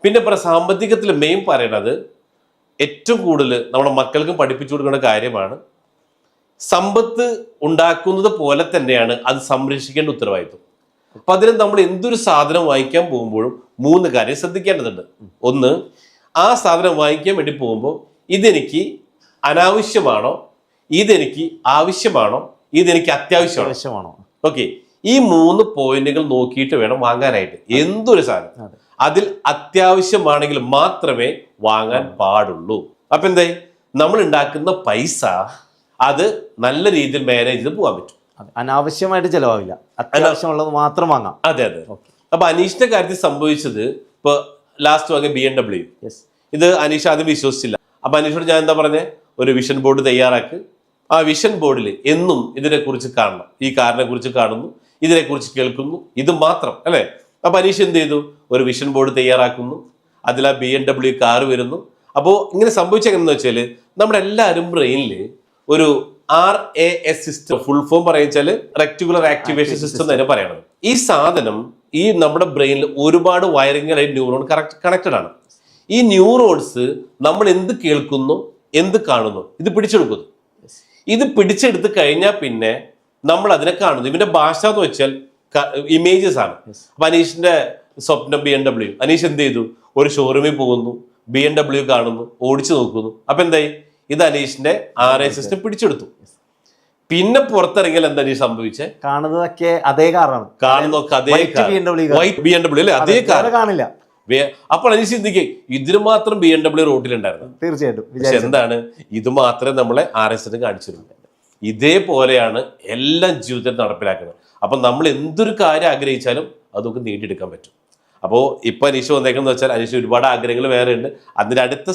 പിന്നെ സാമ്പത്തികത്തിൽ മെയിൻ പറയണത് ഏറ്റവും കൂടുതൽ നമ്മുടെ മക്കൾക്കും പഠിപ്പിച്ചു കൊടുക്കേണ്ട കാര്യമാണ്. സമ്പത്ത് ഉണ്ടാക്കുന്നത് പോലെ തന്നെയാണ് അത് സംരക്ഷിക്കേണ്ട ഉത്തരവാദിത്വം. അപ്പൊ അതിന് നമ്മൾ എന്തൊരു സാധനം വാങ്ങിക്കാൻ പോകുമ്പോഴും 3 കാര്യം ശ്രദ്ധിക്കേണ്ടതുണ്ട്. ഒന്ന്, ആ സാധനം വാങ്ങിക്കാൻ വേണ്ടി പോകുമ്പോൾ ഇതെനിക്ക് അനാവശ്യമാണോ, ഇതെനിക്ക് ആവശ്യമാണോ, ഇതെനിക്ക് അത്യാവശ്യമാണോ. ഓക്കെ, ഈ 3 പോയിന്റുകൾ നോക്കിയിട്ട് വേണം വാങ്ങാനായിട്ട്. എന്തൊരു സാധനം അതിൽ അത്യാവശ്യമാണെങ്കിൽ മാത്രമേ വാങ്ങാൻ പാടുള്ളൂ. അപ്പൊ എന്തായി, നമ്മൾ ഉണ്ടാക്കുന്ന പൈസ അത് നല്ല രീതിയിൽ മാനേജ് ചെയ്ത് പോകാൻ പറ്റും. അനാവശ്യമായിട്ട് ചെലവാവില്ല, അത്യാവശ്യമുള്ളത് മാത്രം വാങ്ങാം. അതെ. അപ്പൊ അനീഷിന്റെ കാര്യത്തിൽ സംഭവിച്ചത്, ഇപ്പൊ ലാസ്റ്റ് വാങ്ങിയ BMW, ഇത് അനീഷ് ആദ്യം വിശ്വസിച്ചില്ല. അപ്പൊ അനീഷോട് ഞാൻ എന്താ പറഞ്ഞേ, ഒരു വിഷൻ ബോർഡ് തയ്യാറാക്ക്. ആ വിഷൻ ബോർഡിൽ എന്നും ഇതിനെക്കുറിച്ച് കാണണം, ഈ കാറിനെ കുറിച്ച് കാണുന്നു, ഇതിനെക്കുറിച്ച് കേൾക്കുന്നു, ഇത് മാത്രം അല്ലെ. അപ്പൊ അനീഷ് എന്ത് ചെയ്തു, ഒരു വിഷൻ ബോർഡ് തയ്യാറാക്കുന്നു, അതിൽ ആ BMW കാർ വരുന്നു. അപ്പോൾ ഇങ്ങനെ സംഭവിച്ചെങ്ങനെയെന്ന് വെച്ചാൽ, നമ്മുടെ എല്ലാവരും ബ്രെയിനിൽ ഒരു RAS സിസ്റ്റം, ഫുൾ ഫോം പറയുവെച്ചാൽ റെക്ടിക്കുലർ ആക്ടിവേഷൻ സിസ്റ്റം തന്നെ പറയണത്. ഈ സാധനം ഈ നമ്മുടെ ബ്രെയിനിൽ ഒരുപാട് വയറിങ്ങായി ന്യൂറോൺ കണക്റ്റഡ് ആണ്. ഈ ന്യൂറോൺസ് നമ്മൾ എന്ത് കേൾക്കുന്നു, എന്ത് കാണുന്നു, ഇത് പിടിച്ചെടുക്കുന്നു. ഇത് പിടിച്ചെടുത്ത് കഴിഞ്ഞാൽ പിന്നെ നമ്മൾ അതിനെ കാണുന്നു. ഇവന്റെ ഭാഷ എന്ന് വെച്ചാൽ ഇമേജസ് ആണ്. അപ്പൊ അനീഷിന്റെ സ്വപ്നം BMW. അനീഷ് എന്ത് ചെയ്തു, ഒരു ഷോറൂമിൽ പോകുന്നു, BMW കാണുന്നു, ഓടിച്ചു നോക്കുന്നു. അപ്പൊ എന്തായി, ഇത് അനീഷിന്റെ RAS സിസ്റ്റം പിടിച്ചെടുത്തു. പിന്നെ പുറത്തിറങ്ങിയാൽ എന്താ അനീഷ് സംഭവിച്ചേ, കാണുന്നതൊക്കെ അതേ കാറാണ്, കാണുന്നതൊക്കെ അതേ വൈറ്റ് BMW അല്ലെ, അതേ കാർ കാണില്ല. അപ്പോൾ അനീഷ് ചിന്തിക്കേ, ഇതിന് മാത്രം BMW റോട്ടിലുണ്ടായിരുന്നു. തീർച്ചയായിട്ടും. പക്ഷെ എന്താണ്, ഇത് മാത്രമേ നമ്മളെ RAS കാണിച്ചിരുന്നു. ഇതേപോലെയാണ് എല്ലാം ജീവിതത്തിൽ നടപ്പിലാക്കുന്നത്. അപ്പൊ നമ്മൾ എന്തൊരു കാര്യം ആഗ്രഹിച്ചാലും അതൊക്കെ നേടിയെടുക്കാൻ പറ്റും. അപ്പോൾ ഇപ്പൊ അനീഷ് വന്നേക്കെന്ന് വെച്ചാൽ, അനീഷ് ഒരുപാട് ആഗ്രഹങ്ങൾ വേറെ ഉണ്ട്. അതിന്റെ അടുത്ത